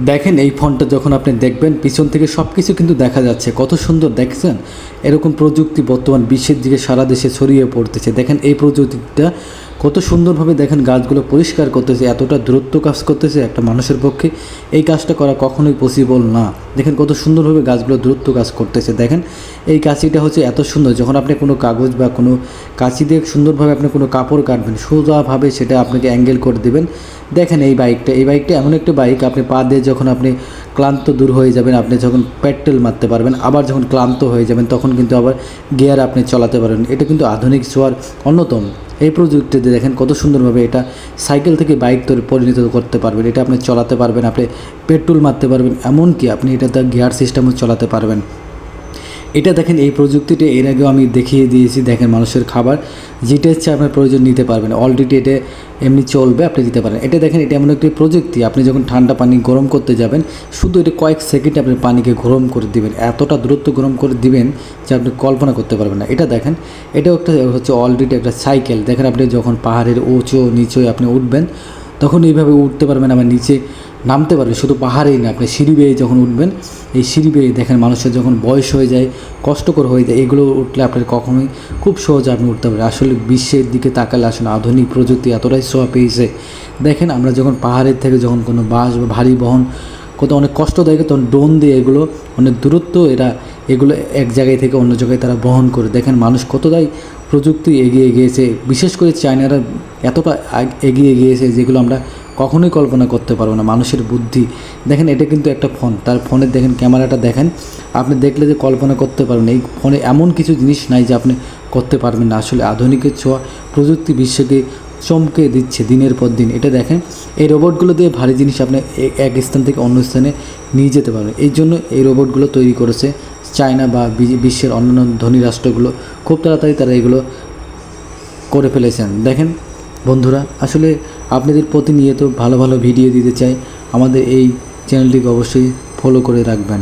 দেখেন এই ফোনটা যখন আপনি দেখবেন পিছন থেকে সব কিছু কিন্তু দেখা যাচ্ছে, কত সুন্দর দেখছেন। এরকম প্রযুক্তি বর্তমান বিশ্বের দিকে সারা দেশে ছড়িয়ে পড়তেছে। দেখেন এই প্রযুক্তিটা কত সুন্দরভাবে দেখেন গাছগুলো পরিষ্কার করতেছে, এতটা দূরত্ব কাজ করতেছে। একটা মানুষের পক্ষে এই কাজটা করা কখনোই পসিবল না। দেখেন কত সুন্দরভাবে গাছগুলো দূরত্ব কাজ করতেছে। দেখেন এই কাঁচিটা হচ্ছে এত সুন্দর, যখন আপনি কোনো কাগজ বা কোনো কাঁচি দিয়ে সুন্দরভাবে আপনি কোনো কাপড় কাটবেন, সোজাভাবে সেটা আপনাকে অ্যাঙ্গেল করে দেবেন। দেখেন এই বাইকটা এমন একটা বাইক, আপনি পা দিয়ে যখন আপনি ক্লান্ত দূর হয়ে যাবেন, আপনি যখন পেট্রোল মারতে পারবেন, আবার যখন ক্লান্ত হয়ে যাবেন তখন কিন্তু আবার গিয়ার আপনি চালাতে পারবেন। এটা কিন্তু আধুনিক ছোঁয়ার অন্যতম। এই প্রযুক্তিতে দেখেন কত সুন্দরভাবে এটা সাইকেল থেকে বাইক তৈরি পরিণত করতে পারবেন। এটা আপনি চালাতে পারবেন, আপনি পেট্রোল মারতে পারবেন, এমনকি আপনি এটাতে গিয়ার সিস্টেমও চালাতে পারবেন। এটা দেখেন এই প্রযুক্তিটা এর আগেও আমি দেখিয়ে দিয়েছি। দেখেন মানুষের খাবার যেটা হচ্ছে আপনার প্রয়োজন নিতে পারবেন, অলরেডি এটা এমনি চলবে, আপনি দিতে পারেন। এটা দেখেন এটা এমন একটি প্রযুক্তি, আপনি যখন ঠান্ডা পানি গরম করতে যাবেন শুধু এটা কয়েক সেকেন্ডে আপনি পানিকে গরম করে দিবেন, এতটা দূরত্ব গরম করে দিবেন যে আপনি কল্পনা করতে পারবেন না। এটা দেখেন এটাও একটা হচ্ছে অলরেডি একটা সাইকেল। দেখেন আপনি যখন পাহাড়ের উঁচু নিচে আপনি উঠবেন তখন এইভাবে উঠতে পারবেন, আবার নিচে নামতে পারবেন। শুধু পাহাড়েই না, আপনি সিঁড়ি বেয়ে যখন উঠবেন, এই সিঁড়ি বেয়ে দেখেন মানুষের যখন বয়স হয়ে যায়, কষ্টকর হয়ে যায়, এগুলো উঠলে আপনার কখনোই খুব সহজে আপনি উঠতে পারেন। আসলে বিশ্বের দিকে তাকালে আসলে আধুনিক প্রযুক্তি এতটাই ছোঁয়া পেয়েছে। দেখেন আমরা যখন পাহাড়ের থেকে যখন কোনো বাস বা ভারী বহন কোথাও অনেক কষ্টদায়ক, তখন ড্রোন দিয়ে এগুলো অনেক দূরত্ব এগুলো এক জায়গায় থেকে অন্য জায়গায় তারা বহন করে। দেখেন মানুষ কতটাই প্রযুক্তি এগিয়ে গিয়েছে, বিশেষ করে চায়নারা এতটা এগিয়ে গিয়েছে যেগুলো আমরা কখনোই কল্পনা করতে পারবো না। মানুষের বুদ্ধি দেখেন, এটা কিন্তু একটা ফোন, তার ফোনের দেখেন ক্যামেরাটা দেখেন, আপনি দেখলে যে কল্পনা করতে পারবেন এই ফোনে এমন কিছু জিনিস নাই যে আপনি করতে পারবেন না। আসলে আধুনিকের ছোঁয়া প্রযুক্তি বিশ্বকে চমকে দিচ্ছে দিনের পর দিন। এটা দেখেন এই রোবটগুলো দিয়ে ভারী জিনিস আপনি এক স্থান থেকে অন্য স্থানে নিয়ে যেতে পারবেন। এই জন্য এই রোবটগুলো তৈরি করেছে চায়না বা বিশ্বের অন্যান্য ধনী রাষ্ট্রগুলো। খুব তাড়াতাড়ি তারা এগুলো করে ফেলেছেন। দেখেন বন্ধুরা, আসলে আপনাদের প্রতিনিয়ত ভালো ভালো ভিডিও দিতে চাই, আমাদের এই চ্যানেলটিকে অবশ্যই ফলো করে রাখবেন।